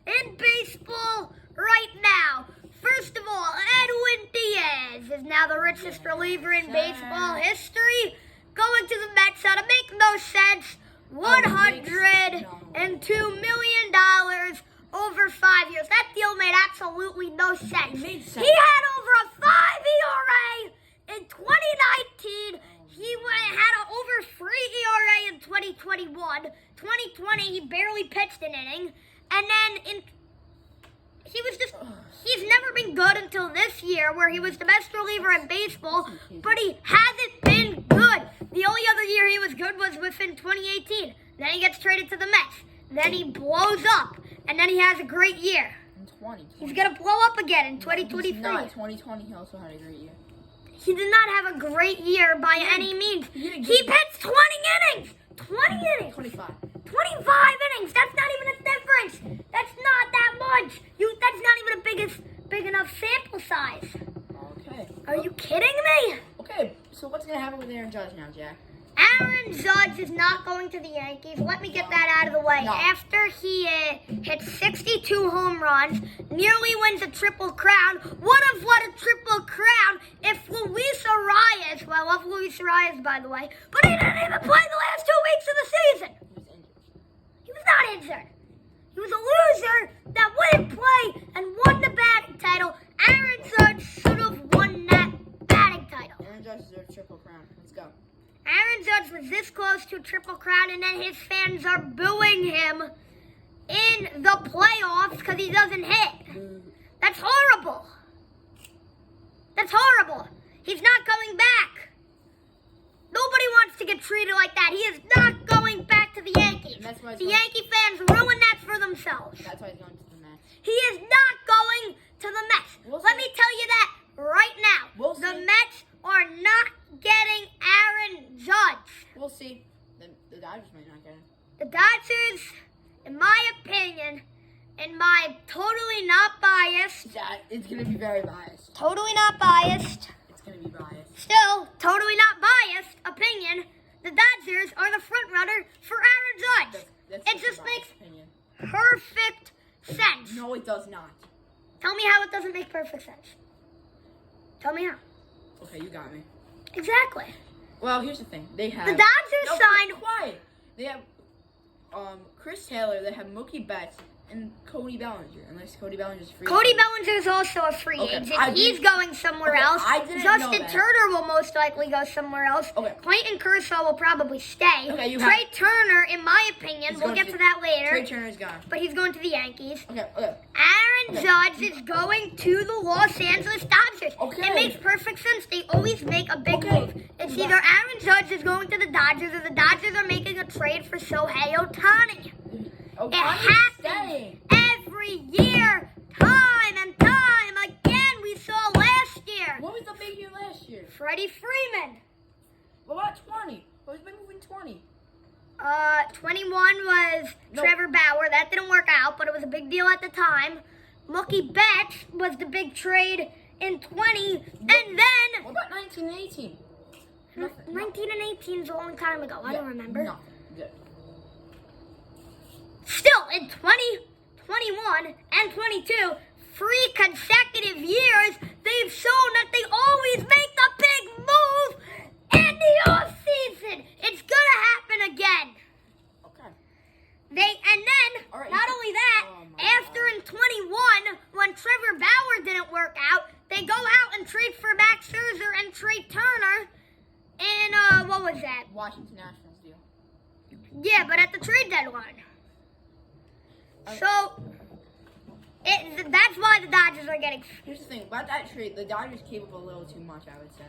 in baseball right now. First of all, Edwin Diaz is now the richest reliever in baseball history. Going to the Mets out to make no sense. $102 million over 5 years. That deal made absolutely no sense. It made sense. He had over a 5 ERA in 2019. He had an over 3 ERA in 2021. 2020, he barely pitched an inning. And then he's never been good until this year, where he was the best reliever in baseball, but he hasn't been good. The only other year he was good was within 2018. Then he gets traded to the Mets. Then he blows up, and then he has a great year. In 2020. He's going to blow up again in 2023. He's not. 2020, he also had a great year. He did not have a great year by any means. He pitched 20 innings. 20 innings. 25. 25 innings. That's not even a difference. That's not that much. That's not even a big enough sample size. Okay. Are you kidding me? Okay, so what's going to happen with Aaron Judge now, Jack? Aaron Judge is not going to the Yankees. Let me get that out of the way. No. After he hit 62 home runs, nearly wins a triple crown, would have won a triple crown if Luis Arias, well, I love Luis Arias, by the way, but he didn't even play the last 2 weeks of the season. He was injured. He was not injured. He was a loser that wouldn't play and won the batting title. Aaron Judge should have won that batting title. Aaron Judge deserves a triple crown. Let's go. Aaron Judge was this close to a triple crown, and then his fans are booing him in the playoffs because he doesn't hit. That's horrible. That's horrible. He's not coming back. Nobody wants to get treated like that. He is not going back to the Yankees. The Yankee fans ruin that for themselves. That's why he's going to the Mets. He is not going to the Mets. Let me tell you that right now. The Mets are not getting Aaron Judge. We'll see. The Dodgers might not get him. The Dodgers, in my opinion, totally not biased. Yeah, it's going to be very biased. Totally not biased. It's going to be biased. Still, totally not biased opinion. The Dodgers are the front runner for Aaron Judge. That's It just makes opinion. perfect sense. No, it does not. Tell me how it doesn't make perfect sense. Tell me how. Okay, you got me. Exactly. Well, here's the thing. They have... The Dodgers signed... Quiet. They have Chris Taylor, they have Mookie Betts, and Cody Bellinger, unless Cody Bellinger's free. Cody Bellinger is also a free agent. He's going somewhere else. I didn't Justin know that. Turner will most likely go somewhere else. Okay. Clayton Kershaw will probably stay. Okay, Trey Turner, in my opinion, we'll get to that later. Trey Turner's gone. But he's going to the Yankees. Okay. Aaron Judge is going to the Los Angeles Dodgers. Okay. It makes perfect sense. They always make a big move. It's either Aaron Judge is going to the Dodgers or the Dodgers are making a trade for Shohei Ohtani. It happens every year, time and time again. We saw last year. What was the big year last year? Freddie Freeman. What about 20? What was the big move in 20? 21 was Trevor Bauer. That didn't work out, but it was a big deal at the time. Mookie Betts was the big trade in 20, and then... What about 19 and 18? 19 and 18 is a long time ago. I don't remember. Nothing. Good. Still, in 20, 21, and 22, 3 consecutive years, they've shown that they always make a big move in the offseason. It's going to happen again. Okay. Not only that, after in 21, when Trevor Bauer didn't work out, they go out and trade for Max Scherzer and Trey Turner in, what was that? Washington Nationals deal. Yeah, but at the trade deadline. So, that's why the Dodgers are getting... Here's the thing, about that trade, the Dodgers gave up a little too much, I would say,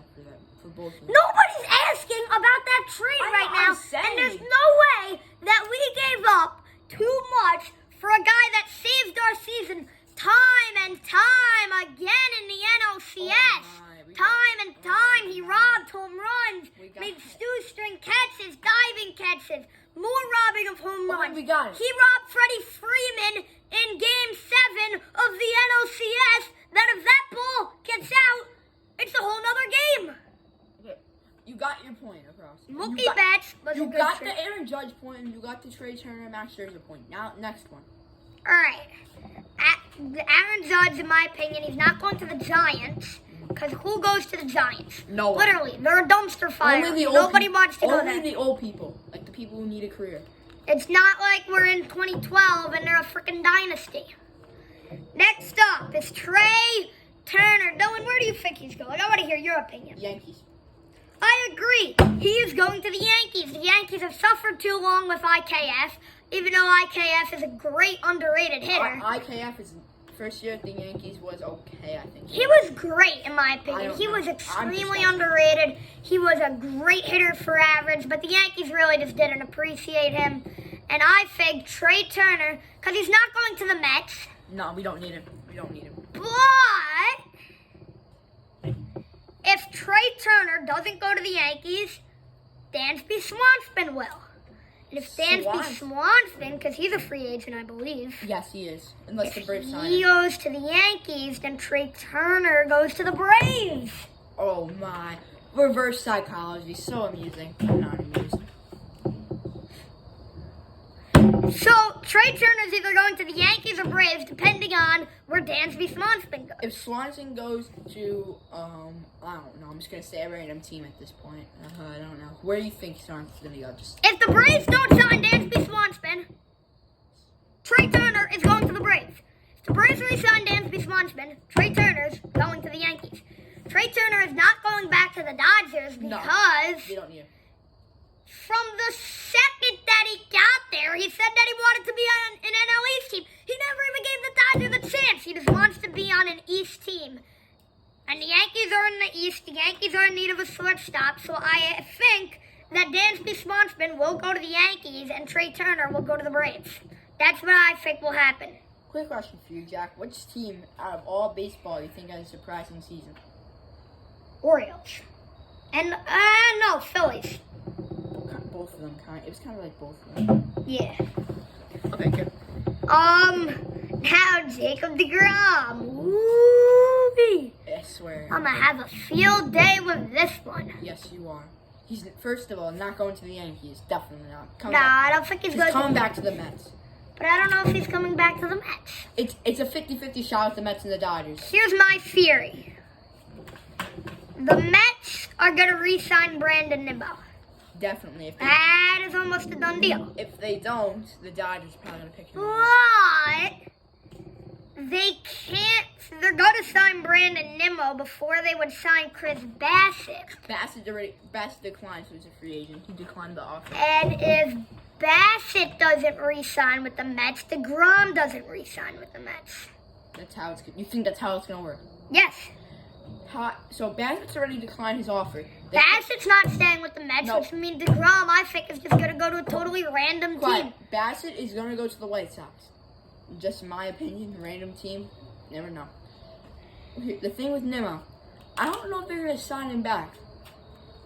for both of them. Nobody's asking about that trade right now. And there's no way that we gave up too much for a guy that saved our season time and time again in the NLCS. Time and time, he robbed home runs, made shoestring catches, diving catches, more robbing of home runs. We got it. He robbed Freddie Freeman in Game 7 of the NLCS. That if that ball gets out, it's a whole nother game. Okay, you got your point across. Mookie Betts was a good You got trade. the Aaron Judge point, and you got the Trey Turner and Max Scherzer point. Now, next one. All right. Aaron Judge, in my opinion, he's not going to the Giants. Because who goes to the Giants? No one. Literally, they're a dumpster fire. Only the old Nobody people- wants to go Only there. the old people, like the people who need a career. It's not like we're in 2012 and they're a freaking dynasty. Next up is Trey Turner. Dylan, where do you think he's going? I want to hear your opinion. Yankees. I agree. He is going to the Yankees. The Yankees have suffered too long with IKF, even though IKF is a great underrated hitter. IKF is first year at the Yankees was okay, I think. He was great, in my I opinion. don't He know. was I'm extremely just- underrated. He was a great hitter for average, but the Yankees really just didn't appreciate him. And I think Trey Turner, because he's not going to the Mets, No, we don't need him. We don't need him. but if Trey Turner doesn't go to the Yankees, Dansby Swanson will. And if Dansby Swanson, because he's a free agent, I believe, Yes, he is. Unless the Braves sign he him. goes to the Yankees, then Trey Turner goes to the Braves. Oh my. Reverse psychology. So amusing. I'm not amused. So Trey Turner's either going to the Yankees or Braves, depending on where Dansby Swanson goes. If Swanson goes to, I don't know. I'm just going to say a random team at this point. I don't know. Where do you think Swanson's going to go? Just If the Braves don't sign Dansby Swanson, Trey Turner is going to the Braves. If the Braves re-sign Dansby Swanson, Trey Turner's going to the Yankees. Trey Turner is not going back to the Dodgers because you don't need him. from the second that he got there, he said that he wanted to be on an NL East team. He never even gave the Dodgers a chance. He just wants to be on an East team. And the Yankees are in the East. The Yankees are in need of a shortstop. So I think that Dansby Swanson will go to the Yankees and Trey Turner will go to the Braves. That's what I think will happen. Quick question for you, Jack. Which team out of all baseball you think has a surprising season? Orioles. And, no, Phillies. Both of them, it was kind of like both of them. Yeah. Okay, good. Now Jacob deGrom. Woo-wee. I swear. I'm gonna have a field day with this one. Yes, you are. He's, first of all, not going to the Yankees. Definitely not. Nah, I don't think he's He's going coming to. back to the Mets. But I don't know if he's coming back to the Mets. It's a 50-50 shot with the Mets and the Dodgers. Here's my theory. The Mets are gonna re-sign Brandon Nimmo. Definitely. That is almost a done deal. If they don't, the Dodgers are probably going to pick him up. But they can't. They're gonna sign Brandon Nimmo before they would sign Chris Bassett. Bassett declined, so he's a free agent. He declined the offer. And if Bassett doesn't re-sign with the Mets, deGrom doesn't re-sign with the Mets. That's how it's. You think that's how it's going to work? Yes. So Bassett's already declined his offer. Bassett's not staying with the Mets, No. which means deGrom, I think, is just going to go to a totally random Quiet. team. Bassett is going to go to the White Sox. Just my opinion, random team. Never know. The thing with Nimmo, I don't know if they're going to sign him back.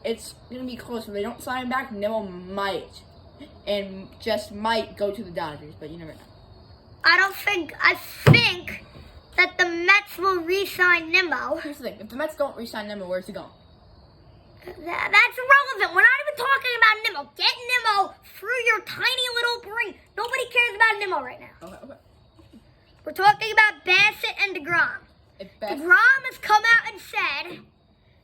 It's going to be close. If they don't sign him back, Nimmo might. And just might go to the Dodgers, but you never know. I think that the Mets will re-sign Nimmo. Here's the thing. If the Mets don't re-sign Nimmo, where's he going? That's irrelevant. We're not even talking about Nimmo. Get Nimmo through your tiny little brain. Nobody cares about Nimmo right now. Okay. We're talking about Bassett and deGrom. If Bassett, deGrom has come out and said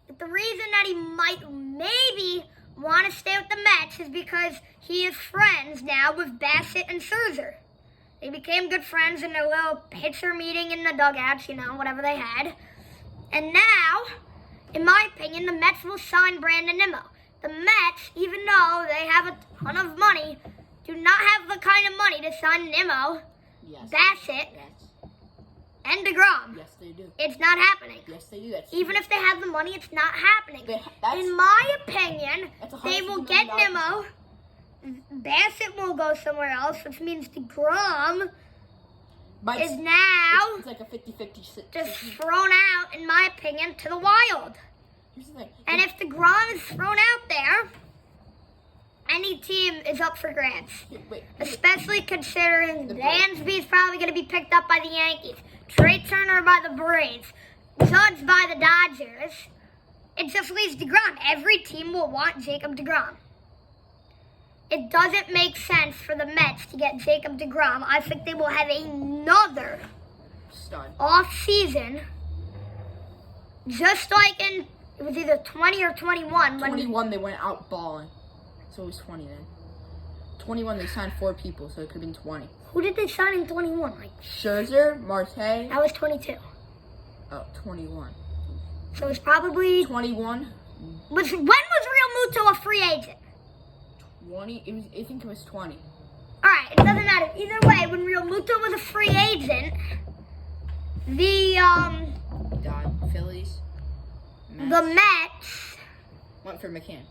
that the reason that he might maybe want to stay with the Mets is because he is friends now with Bassett and Scherzer. They became good friends in their little pitcher meeting in the dugouts, whatever they had. And now, in my opinion, the Mets will sign Brandon Nimmo. The Mets, even though they have a ton of money, do not have the kind of money to sign Nimmo, yes. Bassett, Yes. and deGrom. Yes, they do. It's not happening. Yes, they do. That's Even if they have the money, it's not happening. that's, In my opinion, that's they will $150 get million. Nimmo. Bassett will go somewhere else, which means deGrom But is now it's like a 50-50 just situation. thrown out, in my opinion, to the Wild. Here's the thing. And if deGrom is thrown out there, any team is up for grabs. Wait. Especially considering Dansby is probably going to be picked up by the Yankees, Trey Turner by the Braves, Judge by the Dodgers. It just leaves deGrom. Every team will want Jacob deGrom. it doesn't make sense for the Mets to get Jacob deGrom. I think they will have another Stud. off season, just like in, it was either 20 or 21. 21, they went out balling. So it was 20 then. 21, they signed 4 people, so it could have been 20. Who did they sign in 21? Like, Scherzer, Marte. that was 22. Oh, 21. So it was probably, 21, when was Real Muto a free agent? 20. I think it was 20. All right, it doesn't matter. Either way, when Real Muto was a free agent, the Phillies. the Mets Went for McCann.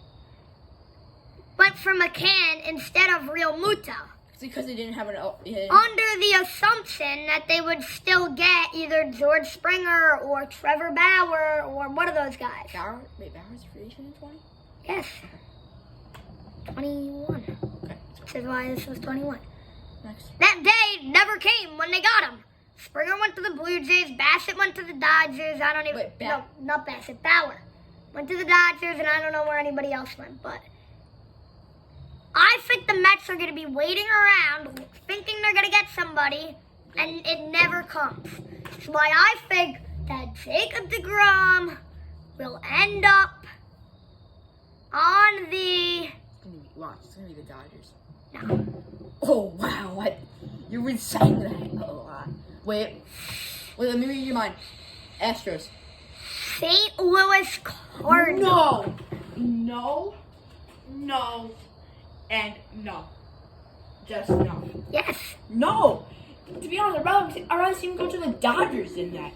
went for McCann instead of Real Muto, It's because they didn't have an. under the assumption that they would still get either George Springer or Trevor Bauer or one of those guys. Bauer? Wait, Bauer's a free agent in 20? Yes. 21. Okay. Which is why this was 21. Next. That day never came when they got him. Springer went to the Blue Jays. Bassett went to the Dodgers. I don't even... Wait, no, not Bassett. Bauer. Went to the Dodgers, and I don't know where anybody else went, but... I think the Mets are going to be waiting around, thinking they're going to get somebody, and it never comes. That's why I think that Jacob deGrom will end up on the... Watch, it's going to be the Dodgers. No. Oh, wow. What? You were saying that a lot. Wait, let me read your mind. Astros. St. Louis Cardinals. No, and no. Just no. Yes. No! To be honest, I'd rather see him go to the Dodgers than that.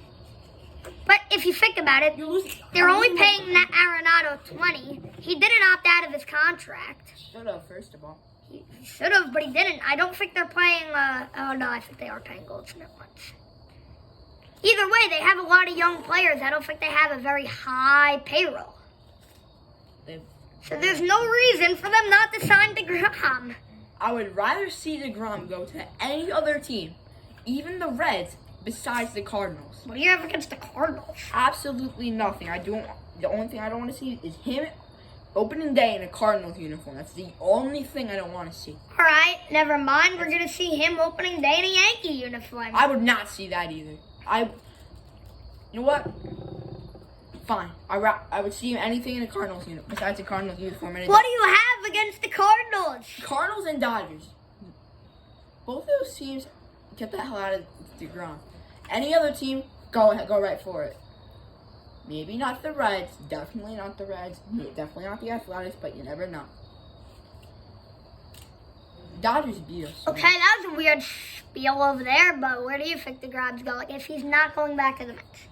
But if you think about it, You're losing. they're only paying Arenado $20. He didn't opt out of his contract. Shut up, first of all. He should have, but he didn't. I don't think they're paying, oh no, I think they are paying Goldschmidt once. Either way, they have a lot of young players. I don't think they have a very high payroll. So there's no reason for them not to sign DeGrom. I would rather see DeGrom go to any other team, even the Reds, besides the Cardinals. What do you have against the Cardinals? Absolutely nothing. The only thing I don't want to see is him opening day in a Cardinals uniform. That's the only thing I don't want to see. All right, never mind. We're going to see him opening day in a Yankee uniform. I would not see that either. You know what? Fine. I would see him anything in a Cardinals uniform besides a Cardinals uniform. What do you have against the Cardinals? Cardinals and Dodgers. Both of those teams, get the hell out of DeGrom. Any other team, go right for it. Maybe not the Reds. Definitely not the Reds. Definitely not the Athletics, but you never know. Dodgers beat us. Okay, that was a weird spiel over there, but where do you think DeGrom's going if he's not going back to the Mets?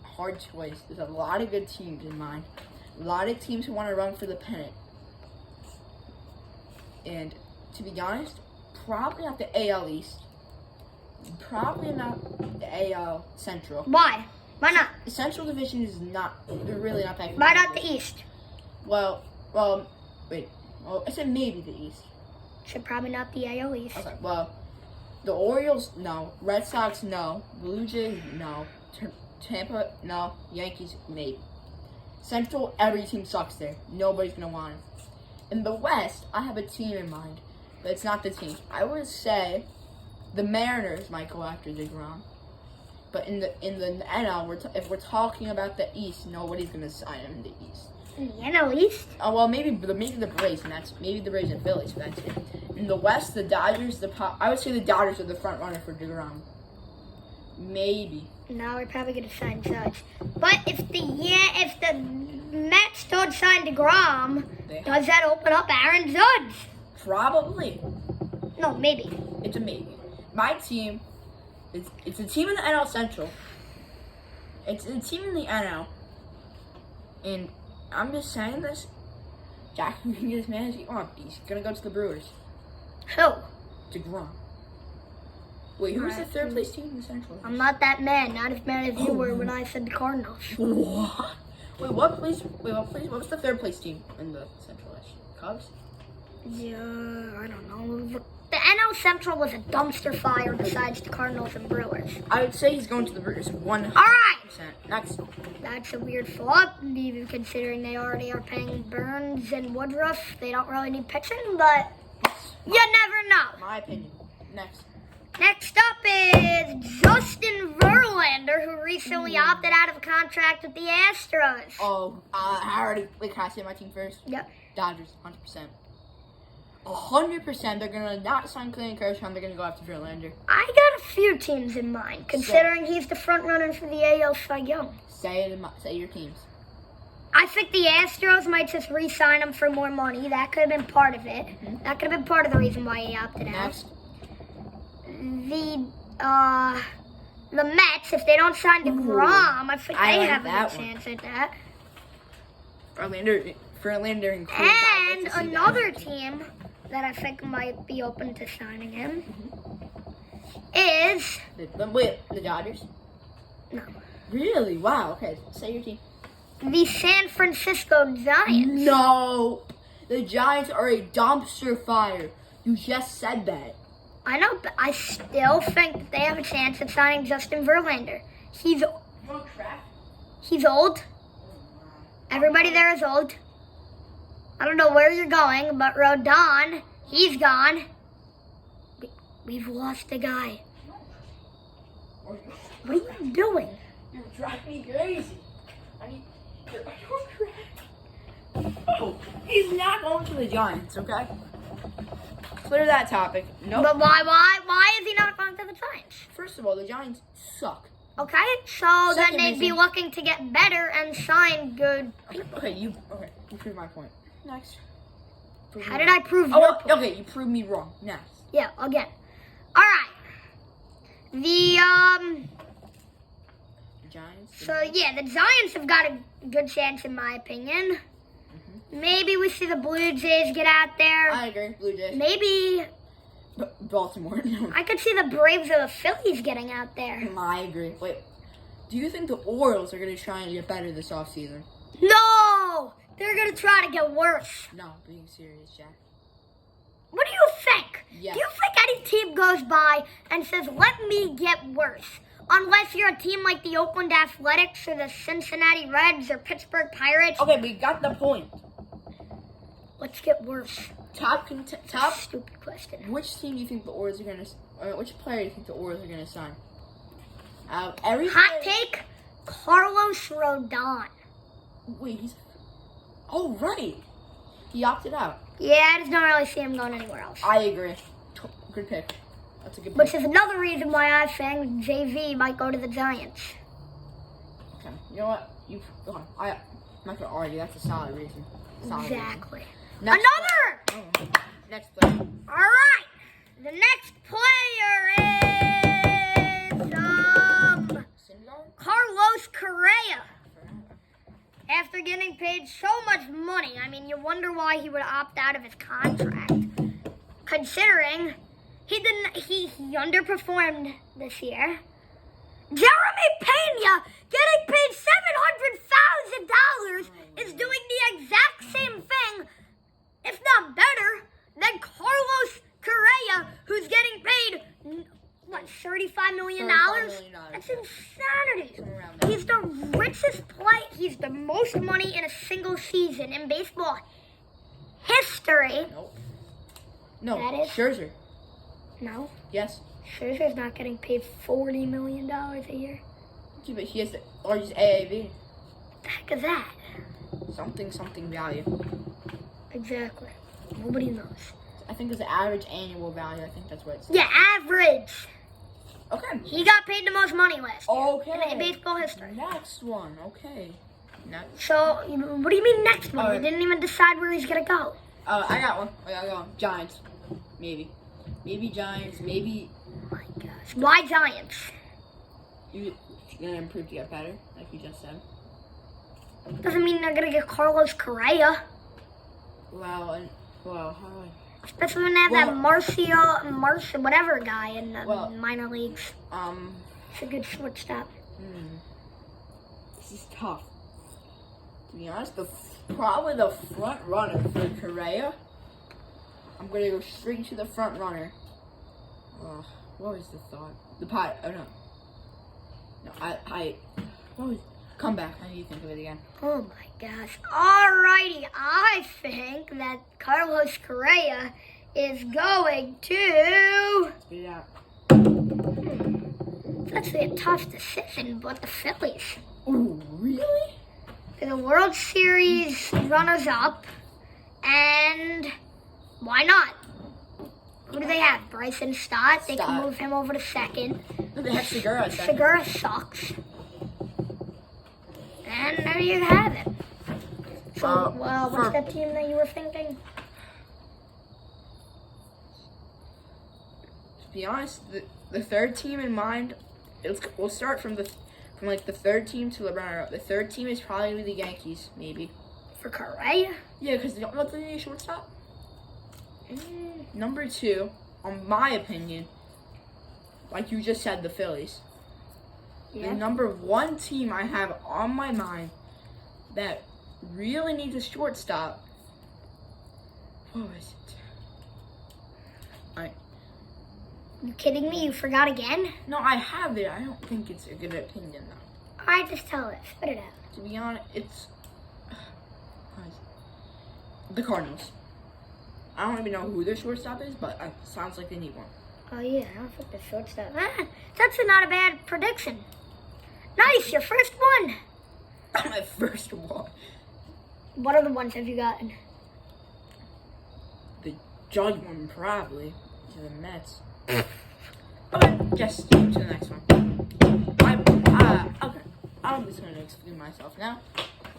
Hard choice. There's a lot of good teams in mind. A lot of teams who want to run for the pennant. And to be honest, probably not the AL East. Probably not the AL Central. Why? Why not? The Central Division is really not that good. Why not the East? Well, wait. Well, I said maybe the East. So probably not the AL East. Okay, well, the Orioles, no. Red Sox, no. Blue Jays, no. Tampa, no. Yankees, maybe. Central, every team sucks there. Nobody's going to want it. In the West, I have a team in mind, but it's not the team. I would say the Mariners might go after DeGrom. But in the NL, if we're talking about the East, nobody's going to sign him in the East. In the NL East? Oh, well, maybe the Braves, and maybe the Braves and Phillies, so that's it. In the West, the Dodgers, I would say the Dodgers are the front runner for DeGrom. Maybe. No, we're probably going to sign Judge. But if the Mets don't sign DeGrom, does that open up Aaron Judge? Probably. No, maybe. It's a maybe. My team, it's a team in the NL Central. It's a team in the NL. And I'm just saying this. Jack can get as mad as he wants. He's going to go to the Brewers. Who? DeGrom. Wait, who's the third place team in the Central? I'm not that mad. Not as mad as you were when I said the Cardinals. What? Wait, what was the third place team in the Central? Cubs? Yeah, I don't know. The NL Central was a dumpster fire besides the Cardinals and Brewers. I would say he's going to the Brewers 100%. All right. Next. That's a weird thought, even considering they already are paying Burns and Woodruff. They don't really need pitching, but You never know. My opinion. Next. Next up is Justin Verlander, who recently opted out of a contract with the Astros. Oh, I already. Wait, can I say my team first? Yep. Dodgers, 100%. 100%. They're gonna not sign Clayton Kershaw. They're gonna go after Verlander. I got a few teams in mind, considering he's the front runner for the AL Cy Young. Say your teams. I think the Astros might just re-sign him for more money. That could have been part of it. That could have been part of the reason why he opted out. Next. The Mets, if they don't sign DeGrom, I think I they like have a that good one. chance at that. Verlander and Cruz. And another team that I think might be open to signing him is the Dodgers? no, Really? Wow. Okay. Say your team. the San Francisco Giants. No. The Giants are a dumpster fire. You just said that. I know, but I still think that they have a chance at signing Justin Verlander. He's old. Everybody there is old. I don't know where you're going, but Rodon, he's gone. We've lost a guy. What are you doing? You're driving me crazy. Oh, he's not going to the Giants, okay? Clear that topic. Nope. But why is he not going to the Giants? First of all, the Giants suck. Okay, so Second then they'd be reason- looking to get better and sign good people. Okay, you proved my point. Next. How did I prove Oh, your point? okay, you proved me wrong. Next. Yeah, again. All right. The Giants. So yeah, the Giants have got a good chance in my opinion. Maybe we see the Blue Jays get out there. I agree. Blue Jays. Maybe Baltimore. No. I could see the Braves or the Phillies getting out there. I agree. Wait, do you think the Orioles are going to try and get better this offseason? No! They're going to try to get worse. No, being serious, Jack. What do you think? Yes. Do you think any team goes by and says, let me get worse? Unless you're a team like the Oakland Athletics or the Cincinnati Reds or Pittsburgh Pirates. Okay, we got the point. Let's get worse. Top. Stupid question. Which team do you think the Orioles are going to? Which player do you think the Orioles are going to sign? Every Hot player- take, Carlos Rodon. Wait, he's. Oh right, he opted out. Yeah, I just don't really see him going anywhere else. I agree. Good pick. That's a good pick. Which is another reason why I think JV might go to the Giants. Okay. You know what? I'm not gonna argue. That's a solid reason. Solid Exactly. Reason. Next Another! player. Next player. All right. The next player is Syndergaard? Carlos Correa. After getting paid so much money, I mean, you wonder why he would opt out of his contract. Considering he underperformed this year. Jeremy Pena getting paid $700,000 is doing the exact same thing, if not better, than Carlos Correa, who's getting paid, what, $35 million? $35 million, That's yeah. insanity. Somewhere around there. He's the richest player. He's the most money in a single season in baseball history. Nope. No. That is- Scherzer. No, Yes. Scherzer's not getting paid $40 million a year. Yeah, but he has the largest AAV. What the heck is that? Something value. Exactly. Nobody knows. I think it's the average annual value. I think that's what it's. Yeah, average. Okay. He got paid the most money last year Okay. in baseball history. Next one. Okay. Next. So, what do you mean next one? Alright. You didn't even decide where he's going to go. I got one. Giants. Maybe. Maybe Giants. Maybe Oh my gosh. Why Giants? you're gonna improve to get better, like you just said. Doesn't mean they're going to get Carlos Correa. Well, how? Especially when they have that Marcia, whatever guy in the Well- minor leagues. Um. It's a good shortstop. This is tough. To be honest, probably the front runner for Correa. I'm gonna go straight to the front runner. What was the thought? The pot. Oh no. No, I. What was? Come back. I need to think of it again. Oh my gosh. Alrighty, I think that Carlos Correa is going to... Spit it out. It's actually a tough decision, but the Phillies. Ooh, really? They're the World Series runners-up, and why not? Who do they have? Bryson Stott. They can Stott. move him over to second. They have Segura. Segura sucks. And there you have it. So, what's that team that you were thinking? To be honest, the third team in mind, we'll start from the third team to the runner-up. The third team is probably the Yankees, maybe. For Correa? Yeah, because they don't let the shortstop. Number 2, in my opinion, like you just said, the Phillies. Yeah. The number 1 team I have on my mind that really needs a shortstop. What was it? You kidding me? You forgot again? No, I have it. I don't think it's a good opinion, though. Alright, just tell it. Spit it out. To be honest, it's the Cardinals. I don't even know who their shortstop is, but it sounds like they need one. Oh yeah, I don't think the shortstop. That's not a bad prediction. Nice, your first one. My first one. What other ones have you gotten? The Judge one, probably. To the Mets. But just to the next one. Okay. I'm just going to exclude myself now.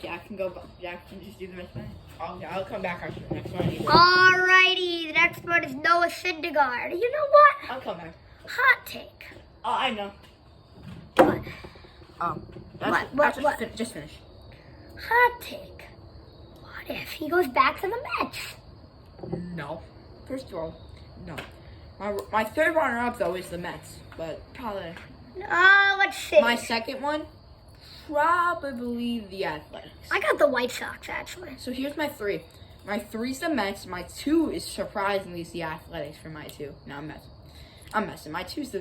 Jack can just do the next one. Okay, I'll come back after the next one. Alrighty, the next one is Noah Syndergaard. You know what? I'll come back. Hot take. Oh, I know. What? Just finish. Hot take. What if he goes back to the Mets? No. First of all, no. My third runner-up, though, is the Mets. But probably... Let's see. My second one, probably the Athletics. I got the White Sox, actually. So here's my 3. My 3's the Mets. My 2 is surprisingly the Athletics for my 2. No, I'm messing. My 2 is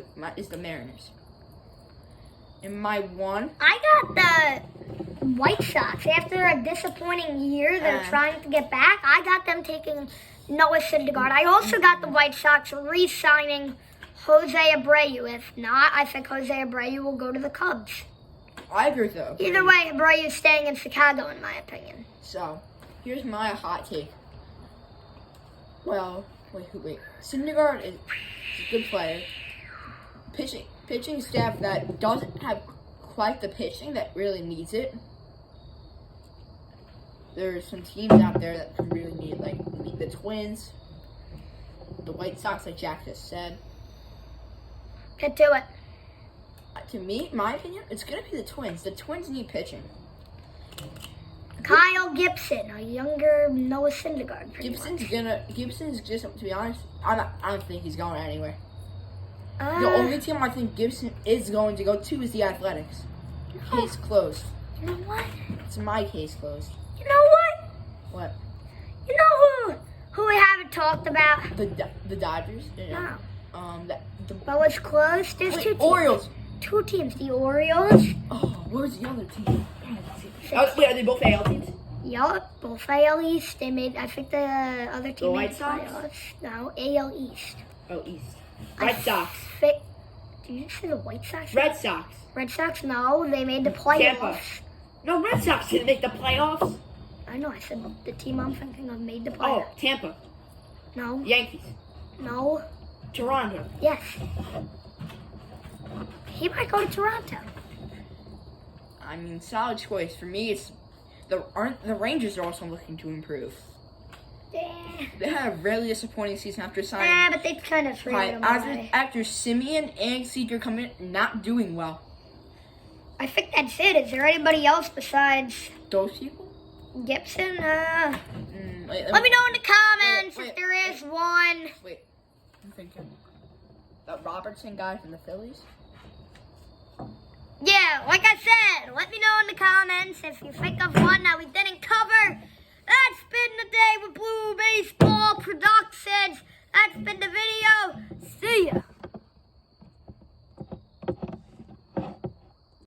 the Mariners. And my 1... I got the White Sox. After a disappointing year, they're trying to get back. I got them taking Noah Syndergaard. I also got the White Sox re-signing Jose Abreu. If not, I think Jose Abreu will go to the Cubs. I agree with that. Either way, Abreu is staying in Chicago, in my opinion. So, here's my hot take. Well, wait. Syndergaard is a good player. Pitching staff that doesn't have quite the pitching that really needs it. There's some teams out there that can really need it, like the Twins, the White Sox, like Jack just said. Get to it. To me, my opinion, it's going to be the Twins. The Twins need pitching. Kyle Gibson, a younger Noah Syndergaard. Gibson's just, to be honest, I don't think he's going anywhere. The only team I think Gibson is going to go to is the Athletics. Case closed. You know what? It's my case closed. You know what? What? You know who we haven't talked about? The Dodgers? No. But what's close? There's 2 teams. Orioles. 2 teams. The Orioles. Oh, where's the other team? Wait, are they both AL teams? Yup, both AL East. They made, I think the other team The made White Sox? playoffs. No, AL East. Oh, East. Red Sox. Did you say the White Sox? Red Sox. Red Sox, no, they made the playoffs. Tampa. No, Red Sox didn't make the playoffs. I know, I said the team I'm thinking of made the Oh, playoffs. Tampa. No. Yankees. No. Toronto. Yes. He might go to Toronto. I mean, solid choice. For me, it's the Rangers are also looking to improve. Yeah. They had a really disappointing season after signing. Yeah, but they kind of traded him away. After Simeon and Seager coming in, not doing well. I think that's it. Is there anybody else besides Those people? Gibson? Let Let me know in the comments if there is one. Wait, I'm thinking. That Robertson guy from the Phillies? Yeah, like I said, let me know in the comments if you think of one that we didn't cover. That's been the day with Blue Baseball Productions. That's been the video. See ya.